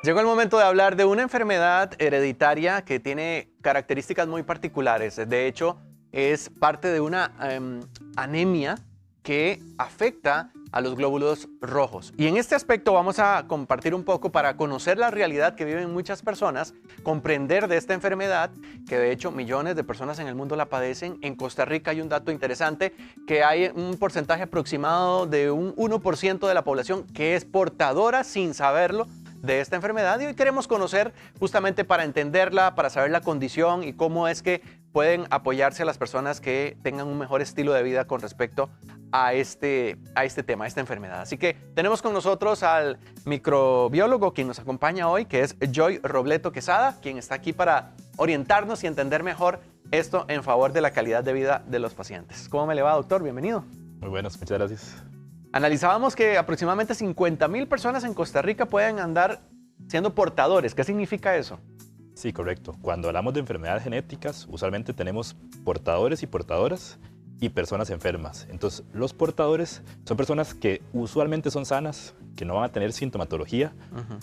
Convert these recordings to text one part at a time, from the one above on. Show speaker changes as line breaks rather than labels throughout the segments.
Llegó el momento de hablar de una enfermedad hereditaria que tiene características muy particulares. De hecho, es parte de una anemia que afecta a los glóbulos rojos. Y en este aspecto vamos a compartir un poco para conocer la realidad que viven muchas personas, comprender de esta enfermedad, que de hecho millones de personas en el mundo la padecen. En Costa Rica hay un dato interesante, que hay un porcentaje aproximado de un 1% de la población que es portadora sin saberlo de esta enfermedad, y hoy queremos conocer justamente para entenderla, para saber la condición y cómo es que pueden apoyarse a las personas que tengan un mejor estilo de vida con respecto a este tema, a esta enfermedad. Así que tenemos con nosotros al microbiólogo quien nos acompaña hoy, que es Joy Robleto Quesada, quien está aquí para orientarnos y entender mejor esto en favor de la calidad de vida de los pacientes. ¿Cómo me le va, doctor? Bienvenido.
Muy buenas, muchas gracias.
Analizábamos que aproximadamente 50,000 personas en Costa Rica pueden andar siendo portadores. ¿Qué significa eso?
Sí, correcto. Cuando hablamos de enfermedades genéticas, usualmente tenemos portadores y portadoras y personas enfermas. Entonces, los portadores son personas que usualmente son sanas, que no van a tener sintomatología,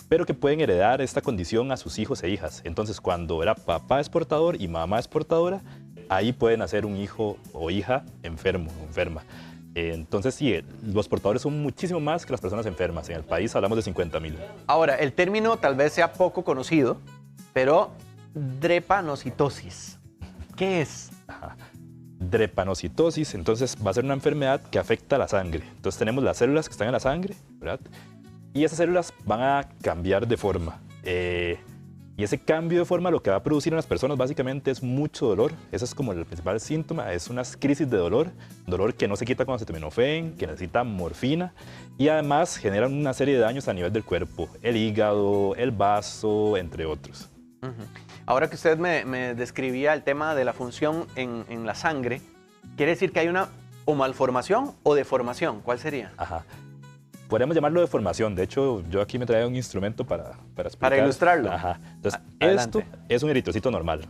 pero que pueden heredar esta condición a sus hijos e hijas. Entonces, cuando papá es portador y mamá es portadora, ahí pueden nacer un hijo o hija enfermo o enferma. Entonces, sí, los portadores son muchísimo más que las personas enfermas. En el país hablamos de 50,000.
Ahora, el término tal vez sea poco conocido, pero drepanocitosis, ¿qué es?
Drepanocitosis, entonces va a ser una enfermedad que afecta a la sangre. Entonces tenemos las células que están en la sangre, ¿verdad? Y esas células van a cambiar de forma. Y ese cambio de forma lo que va a producir en las personas básicamente es mucho dolor. Ese es como el principal síntoma, es unas crisis de dolor, dolor que no se quita con acetaminofén, que necesita morfina, y además generan una serie de daños a nivel del cuerpo, el hígado, el vaso, entre otros.
Ahora que usted me describía el tema de la función en la sangre, ¿quiere decir que hay una o malformación o deformación? ¿Cuál sería?
Ajá. Podríamos llamarlo deformación. De hecho, yo aquí me traía un instrumento para explicar.
Para ilustrarlo.
Ajá. Entonces,
Adelante.
esto es un eritrocito normal.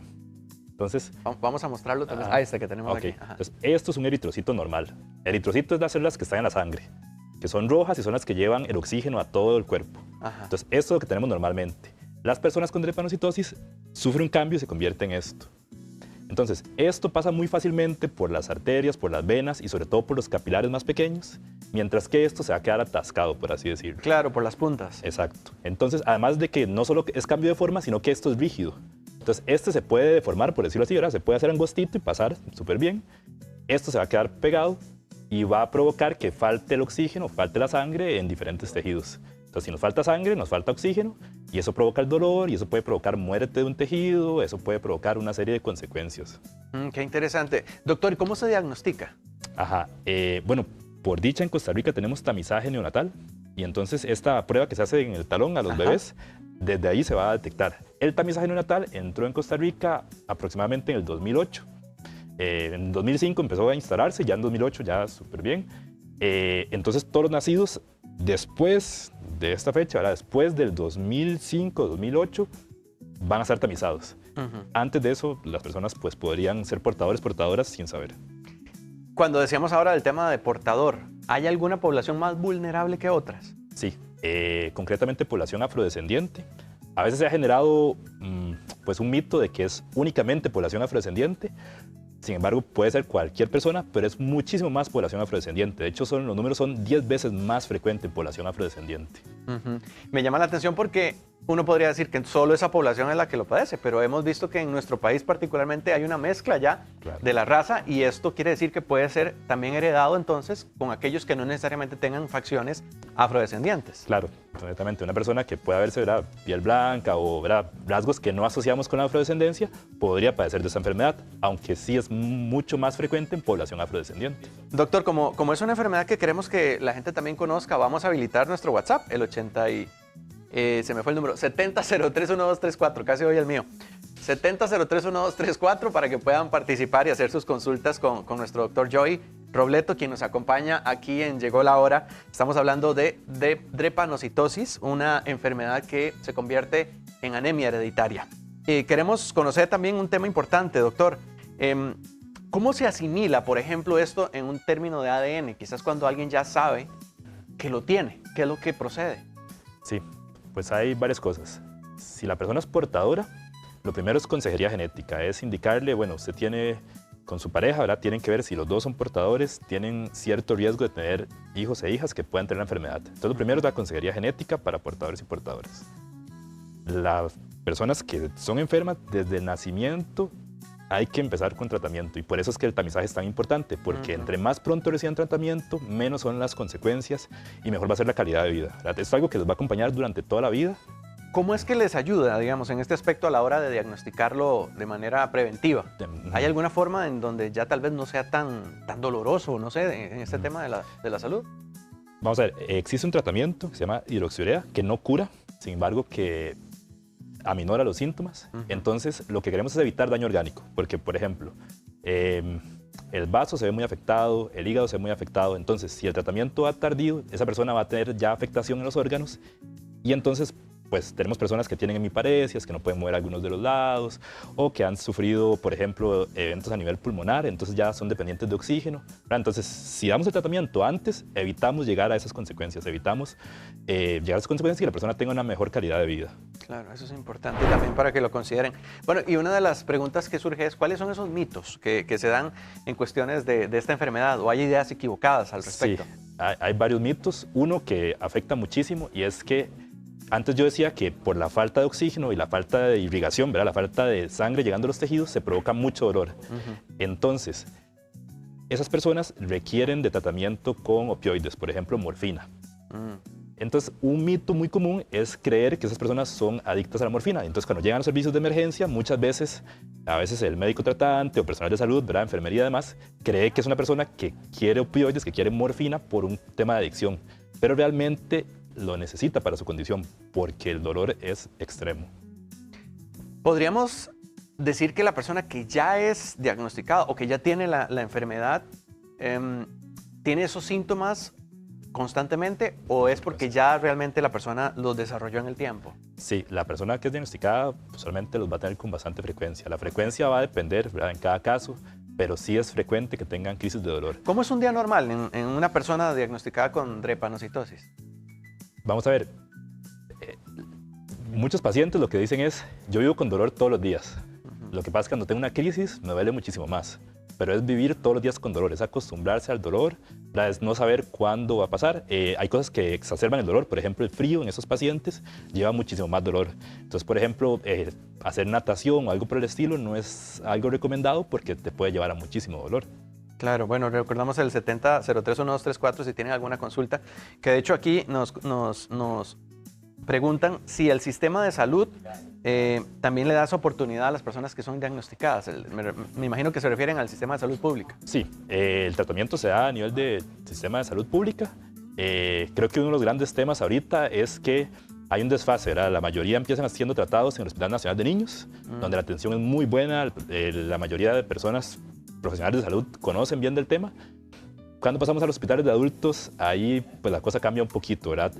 Entonces,
vamos a mostrarlo tal vez. Ah, este que tenemos aquí. Ajá.
Entonces, esto es un eritrocito normal. Eritrocito es las células que están en la sangre, que son rojas y son las que llevan el oxígeno a todo el cuerpo.
Ajá.
Entonces, esto es lo que tenemos normalmente. Las personas con drepanocitosis sufren un cambio y se convierte en esto. Entonces, esto pasa muy fácilmente por las arterias, por las venas y sobre todo por los capilares más pequeños, mientras que esto se va a quedar atascado, por así decirlo.
Claro, por las puntas.
Exacto. Entonces, además de que no solo es cambio de forma, sino que esto es rígido. Entonces, este se puede deformar, por decirlo así, ¿verdad? Se puede hacer angostito y pasar súper bien. Esto se va a quedar pegado y va a provocar que falte el oxígeno, falte la sangre en diferentes tejidos. Entonces, si nos falta sangre, nos falta oxígeno, y eso provoca el dolor, y eso puede provocar muerte de un tejido, eso puede provocar una serie de consecuencias.
Qué interesante. Doctor, ¿y cómo se diagnostica?
Ajá. Bueno, por dicha en Costa Rica tenemos tamizaje neonatal, y entonces esta prueba que se hace en el talón a los bebés, desde ahí se va a detectar. El tamizaje neonatal entró en Costa Rica aproximadamente en el 2008. En 2005 empezó a instalarse, ya en 2008 ya súper bien. Entonces todos los nacidos después de esta fecha, ¿verdad? Después del 2005, 2008, van a ser tamizados. Antes de eso, las personas pues, podrían ser portadores, portadoras sin saber.
Cuando decíamos ahora del tema de portador, ¿hay alguna población más vulnerable que otras?
Sí, concretamente población afrodescendiente. A veces se ha generado pues un mito de que es únicamente población afrodescendiente. Sin embargo, puede ser cualquier persona, pero es muchísimo más población afrodescendiente. De hecho, los números son 10 veces más frecuentes en población afrodescendiente.
Me llama la atención porque uno podría decir que solo esa población es la que lo padece, pero hemos visto que en nuestro país particularmente hay una mezcla ya de la raza, y esto quiere decir que puede ser también heredado entonces con aquellos que no necesariamente tengan facciones afrodescendientes.
Claro, completamente. Una persona que pueda verse, ¿verdad?, piel blanca o, ¿verdad?, rasgos que no asociamos con la afrodescendencia podría padecer de esta enfermedad, aunque sí es mucho más frecuente en población afrodescendiente.
Doctor, como es una enfermedad que queremos que la gente también conozca, vamos a habilitar nuestro WhatsApp, el 80 y... se me fue el número, 70031234, casi hoy el mío. 70031234 para que puedan participar y hacer sus consultas con nuestro doctor Joy Robleto, quien nos acompaña aquí en Llegó la Hora. Estamos hablando de drepanocitosis, una enfermedad que se convierte en anemia hereditaria. Queremos conocer también un tema importante, doctor. ¿Cómo se asimila, por ejemplo, esto en un término de ADN? Quizás cuando alguien ya sabe que lo tiene, ¿qué es lo que procede?
Sí. Pues hay varias cosas. Si la persona es portadora, lo primero es consejería genética, es indicarle, bueno, usted tiene con su pareja, ¿verdad? Tienen que ver si los dos son portadores, tienen cierto riesgo de tener hijos e hijas que puedan tener la enfermedad. Entonces, lo primero es la consejería genética para portadores y portadoras. Las personas que son enfermas desde el nacimiento hay que empezar con tratamiento y por eso es que el tamizaje es tan importante, porque entre más pronto reciban tratamiento, menos son las consecuencias y mejor va a ser la calidad de vida, ¿verdad? Es algo que les va a acompañar durante toda la vida.
¿Cómo es que les ayuda, digamos, en este aspecto a la hora de diagnosticarlo de manera preventiva? ¿Hay alguna forma en donde ya tal vez no sea tan doloroso, no sé, en este tema de la salud?
Vamos a ver, existe un tratamiento que se llama hidroxiurea, que no cura, sin embargo, que aminora los síntomas. Entonces, lo que queremos es evitar daño orgánico, porque, por ejemplo, el vaso se ve muy afectado, el hígado se ve muy afectado. Entonces, si el tratamiento va tardío, esa persona va a tener ya afectación en los órganos y entonces pues tenemos personas que tienen hemiparesias, que no pueden mover algunos de los lados, o que han sufrido, por ejemplo, eventos a nivel pulmonar, entonces ya son dependientes de oxígeno, ¿verdad? Entonces, si damos el tratamiento antes, evitamos llegar a esas consecuencias, evitamos llegar a esas consecuencias y que la persona tenga una mejor calidad de vida.
Claro, eso es importante también para que lo consideren. Bueno, y una de las preguntas que surge es, ¿cuáles son esos mitos que se dan en cuestiones de esta enfermedad? ¿O hay ideas equivocadas al respecto?
Sí, hay varios mitos. Uno que afecta muchísimo y es que antes yo decía que por la falta de oxígeno y la falta de irrigación, ¿verdad? La falta de sangre llegando a los tejidos, se provoca mucho dolor. Entonces, esas personas requieren de tratamiento con opioides, por ejemplo, morfina. Entonces, un mito muy común es creer que esas personas son adictas a la morfina. Entonces, cuando llegan a los servicios de emergencia, muchas veces, a veces el médico tratante o personal de salud, ¿verdad? Enfermería además, cree que es una persona que quiere opioides, que quiere morfina por un tema de adicción. Pero realmente lo necesita para su condición, porque el dolor es extremo.
¿Podríamos decir que la persona que ya es diagnosticada o que ya tiene la enfermedad tiene esos síntomas constantemente o es porque ya realmente la persona los desarrolló en el tiempo?
Sí, la persona que es diagnosticada usualmente los va a tener con bastante frecuencia. La frecuencia va a depender, ¿verdad? En cada caso, pero sí es frecuente que tengan crisis de dolor.
¿Cómo es un día normal en una persona diagnosticada con drepanocitosis?
Vamos a ver, muchos pacientes lo que dicen es, yo vivo con dolor todos los días. Lo que pasa es que cuando tengo una crisis me duele muchísimo más. Pero es vivir todos los días con dolor, es acostumbrarse al dolor, es no saber cuándo va a pasar. Hay cosas que exacerban el dolor, por ejemplo, el frío en esos pacientes lleva muchísimo más dolor. Entonces, por ejemplo, hacer natación o algo por el estilo no es algo recomendado porque te puede llevar a muchísimo dolor.
Claro, bueno, recordamos el 70-03-1234 si tienen alguna consulta, que de hecho aquí nos preguntan si el sistema de salud también le da esa oportunidad a las personas que son diagnosticadas. Me imagino que se refieren al sistema de salud pública.
Sí, el tratamiento se da a nivel del sistema de salud pública. Creo que uno de los grandes temas ahorita es que hay un desfase, ¿verdad? La mayoría empiezan siendo tratados en el Hospital Nacional de Niños, donde la atención es muy buena, la mayoría de personas profesionales de salud conocen bien del tema. Cuando pasamos a los hospitales de adultos, ahí pues la cosa cambia un poquito, ¿verdad?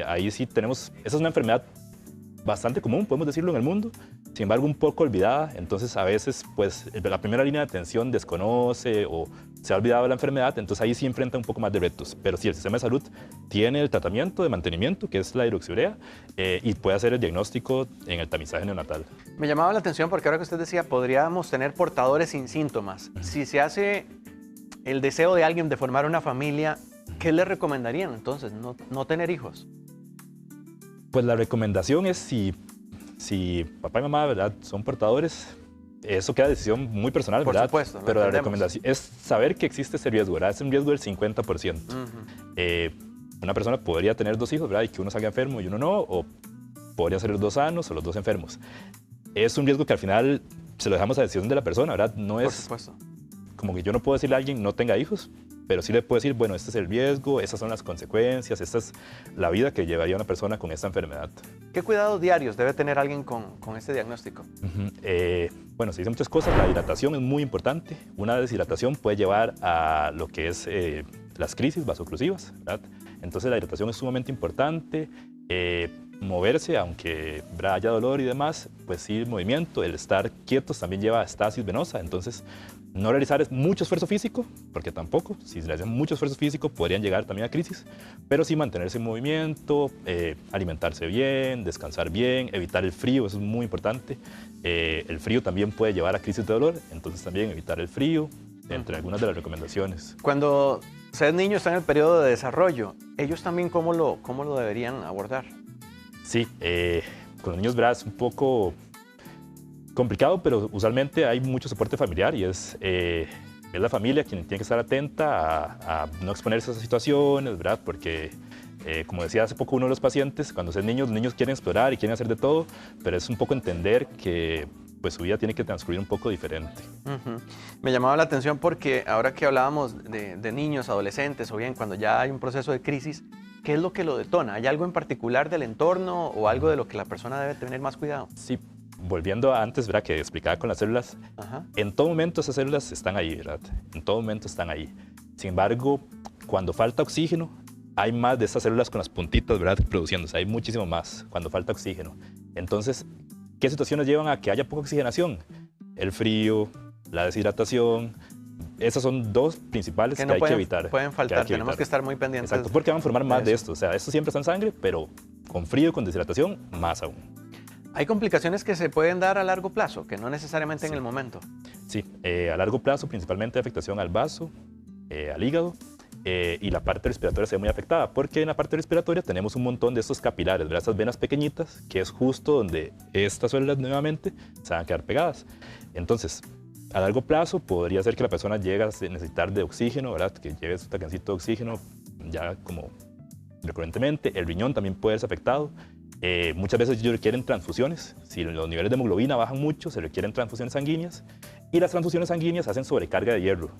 Ahí sí tenemos, esa es una enfermedad bastante común, podemos decirlo, en el mundo, sin embargo un poco olvidada, entonces a veces pues la primera línea de atención desconoce o se ha olvidado de la enfermedad, entonces ahí sí enfrenta un poco más de retos, pero sí el sistema de salud tiene el tratamiento de mantenimiento, que es la hidroxiurea, y puede hacer el diagnóstico en el tamizaje neonatal.
Me llamaba la atención porque ahora que usted decía, podríamos tener portadores sin síntomas. Si se hace el deseo de alguien de formar una familia, ¿qué le recomendarían entonces? No tener hijos.
Pues la recomendación es si papá y mamá, ¿verdad?, son portadores, eso queda decisión muy personal, ¿verdad?
Por supuesto.
Pero la recomendación es saber que existe ese riesgo, ¿verdad? Es un riesgo del 50%. Una persona podría tener 2 hijos, ¿verdad? Y que uno salga enfermo y uno no, o podría ser los 2 sanos o los 2 enfermos. Es un riesgo que al final se lo dejamos a decisión de la persona, ¿verdad? No es...
Por supuesto.
Como que yo no puedo decirle a alguien no tenga hijos, pero sí le puedo decir, bueno, este es el riesgo, estas son las consecuencias, esta es la vida que llevaría una persona con esta enfermedad.
¿Qué cuidados diarios debe tener alguien con este diagnóstico?
Bueno, se dicen muchas cosas, la hidratación es muy importante. Una deshidratación puede llevar a lo que es las crisis vasoclusivas, ¿verdad? Entonces la hidratación es sumamente importante. Moverse, aunque haya dolor y demás, pues sí, movimiento, el estar quietos también lleva a estasis venosa, entonces No realizar mucho esfuerzo físico, porque tampoco, si realizan mucho esfuerzo físico podrían llegar también a crisis, pero sí mantenerse en movimiento, alimentarse bien, descansar bien, evitar el frío, eso es muy importante. El frío también puede llevar a crisis de dolor, entonces también evitar el frío, entre algunas de las recomendaciones.
Cuando ser niño está en el periodo de desarrollo, ¿ellos también cómo lo deberían abordar?
Sí, con los niños, ¿verdad? Es un poco complicado, pero usualmente hay mucho soporte familiar y es la familia quien tiene que estar atenta a no exponerse a esas situaciones, ¿verdad? Porque, como decía hace poco uno de los pacientes, cuando son niños, los niños quieren explorar y quieren hacer de todo, pero es un poco entender que pues, su vida tiene que transcurrir un poco diferente.
Me llamaba la atención porque ahora que hablábamos de niños, adolescentes o bien cuando ya hay un proceso de crisis, ¿qué es lo que lo detona? ¿Hay algo en particular del entorno o algo de lo que la persona debe tener más cuidado?
Sí. Volviendo a antes, ¿verdad? Que explicaba con las células, en todo momento esas células están ahí, ¿verdad? En todo momento están ahí. Sin embargo, cuando falta oxígeno, hay más de estas células con las puntitas, ¿verdad? Produciéndose, hay muchísimo más cuando falta oxígeno. Entonces, ¿qué situaciones llevan a que haya poca oxigenación? El frío, la deshidratación. Esas son dos principales que hay que evitar.
Pueden faltar, tenemos que estar muy pendientes.
Exacto, porque van a formar más de esto. O sea, esto siempre está en sangre, pero con frío y con deshidratación, más aún.
¿Hay complicaciones que se pueden dar a largo plazo, que no necesariamente en el momento?
Sí, a largo plazo principalmente afectación al vaso, al hígado y la parte respiratoria se ve muy afectada porque en la parte respiratoria tenemos un montón de estos capilares, ¿verdad? Estas venas pequeñitas, que es justo donde estas células nuevamente se van a quedar pegadas. Entonces, a largo plazo podría ser que la persona llegue a necesitar de oxígeno, ¿verdad? Que lleve su tanquecito de oxígeno ya como recurrentemente. El riñón también puede verse afectado. Muchas veces ellos requieren transfusiones. Si los niveles de hemoglobina bajan mucho, se requieren transfusiones sanguíneas. Y las transfusiones sanguíneas hacen sobrecarga de hierro,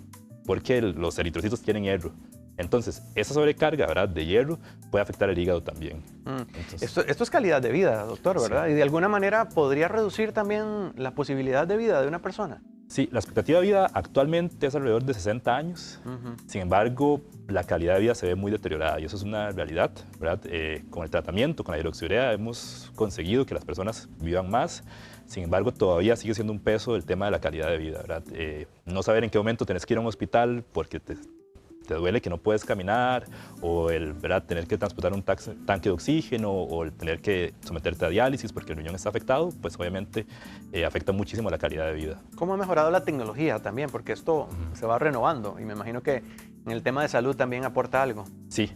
porque los eritrocitos tienen hierro. Entonces, esa sobrecarga, ¿verdad?, de hierro puede afectar el hígado también. Entonces,
esto es calidad de vida, doctor, ¿verdad? Sí. Y de alguna manera podría reducir también la posibilidad de vida de una persona.
Sí, la expectativa de vida actualmente es alrededor de 60 años. Sin embargo, la calidad de vida se ve muy deteriorada y eso es una realidad, ¿verdad? Con el tratamiento, con la hidroxiurea, hemos conseguido que las personas vivan más. Sin embargo, todavía sigue siendo un peso el tema de la calidad de vida, ¿verdad? No saber en qué momento tenés que ir a un hospital porque te duele que no puedes caminar, o ¿verdad?, tener que transportar un tanque de oxígeno, o el tener que someterte a diálisis porque el riñón está afectado, pues obviamente afecta muchísimo la calidad de vida.
¿Cómo ha mejorado la tecnología también? Porque esto se va renovando y me imagino que en el tema de salud también aporta algo.
Sí,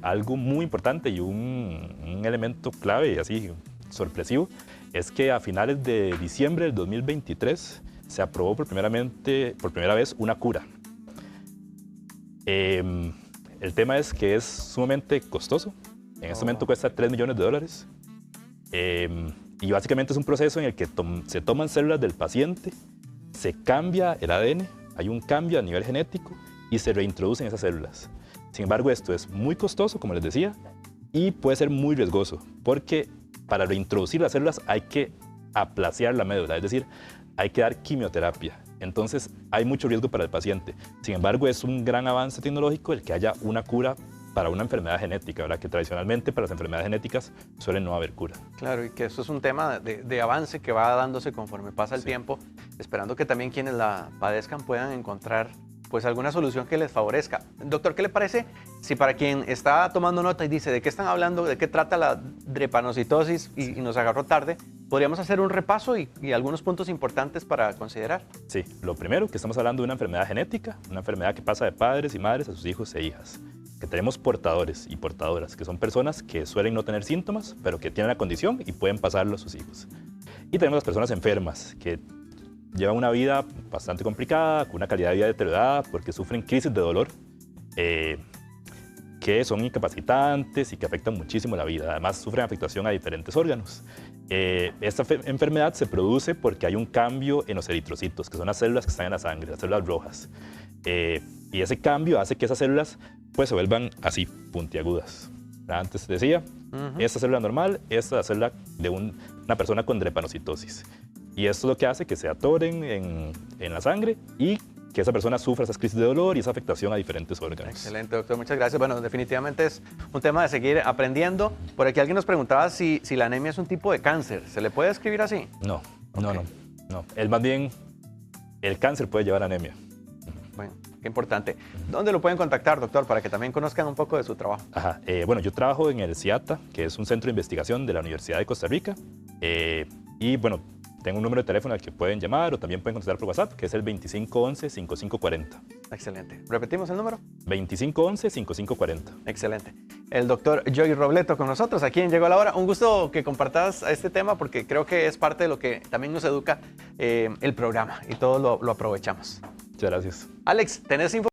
algo muy importante y un elemento clave y así sorpresivo es que a finales de diciembre del 2023 se aprobó por primera vez una cura. El tema es que es sumamente costoso. En este momento cuesta $3 millones. Y básicamente es un proceso en el que se toman células del paciente, se cambia el ADN, hay un cambio a nivel genético y se reintroducen esas células. Sin embargo, esto es muy costoso, como les decía, y puede ser muy riesgoso, porque para reintroducir las células hay que aplaciar la médula, es decir, hay que dar quimioterapia. Entonces, hay mucho riesgo para el paciente. Sin embargo, es un gran avance tecnológico el que haya una cura para una enfermedad genética, ¿verdad? Que tradicionalmente para las enfermedades genéticas suele no haber cura.
Claro, y que esto es un tema de avance que va dándose conforme pasa el tiempo, esperando que también quienes la padezcan puedan encontrar pues alguna solución que les favorezca. Doctor, ¿qué le parece si para quien está tomando nota y dice de qué están hablando, de qué trata la drepanocitosis y nos agarró tarde, podríamos hacer un repaso y algunos puntos importantes para considerar?
Sí, lo primero, que estamos hablando de una enfermedad genética, una enfermedad que pasa de padres y madres a sus hijos e hijas. Que tenemos portadores y portadoras, que son personas que suelen no tener síntomas, pero que tienen la condición y pueden pasarlo a sus hijos. Y tenemos las personas enfermas, que llevan una vida bastante complicada, con una calidad de vida deteriorada, porque sufren crisis de dolor, que son incapacitantes y que afectan muchísimo la vida. Además, sufren afectación a diferentes órganos. Esta enfermedad se produce porque hay un cambio en los eritrocitos, que son las células que están en la sangre, las células rojas. Y ese cambio hace que esas células pues, se vuelvan así, puntiagudas. Antes decía, esta célula normal, esta es la célula de una persona con drepanocitosis. Y esto es lo que hace que se atoren en la sangre y que esa persona sufra esas crisis de dolor y esa afectación a diferentes órganos.
Excelente, doctor. Muchas gracias. Bueno, definitivamente es un tema de seguir aprendiendo. Por aquí alguien nos preguntaba si la anemia es un tipo de cáncer. ¿Se le puede describir así?
No, okay. No. Es más bien El cáncer puede llevar a anemia.
Bueno, qué importante. ¿Dónde lo pueden contactar, doctor, para que también conozcan un poco de su trabajo?
Ajá. Bueno, yo trabajo en el CIATA, que es un centro de investigación de la Universidad de Costa Rica. Y bueno, tengo un número de teléfono al que pueden llamar o también pueden contactar por WhatsApp, que es el 2511-5540.
Excelente. ¿Repetimos el número?
2511-5540.
Excelente. El doctor Joey Robleto con nosotros, aquí en Llegó la Hora. Un gusto que compartas este tema porque creo que es parte de lo que también nos educa el programa y todos lo aprovechamos.
Muchas gracias.
Alex, ¿tenés información?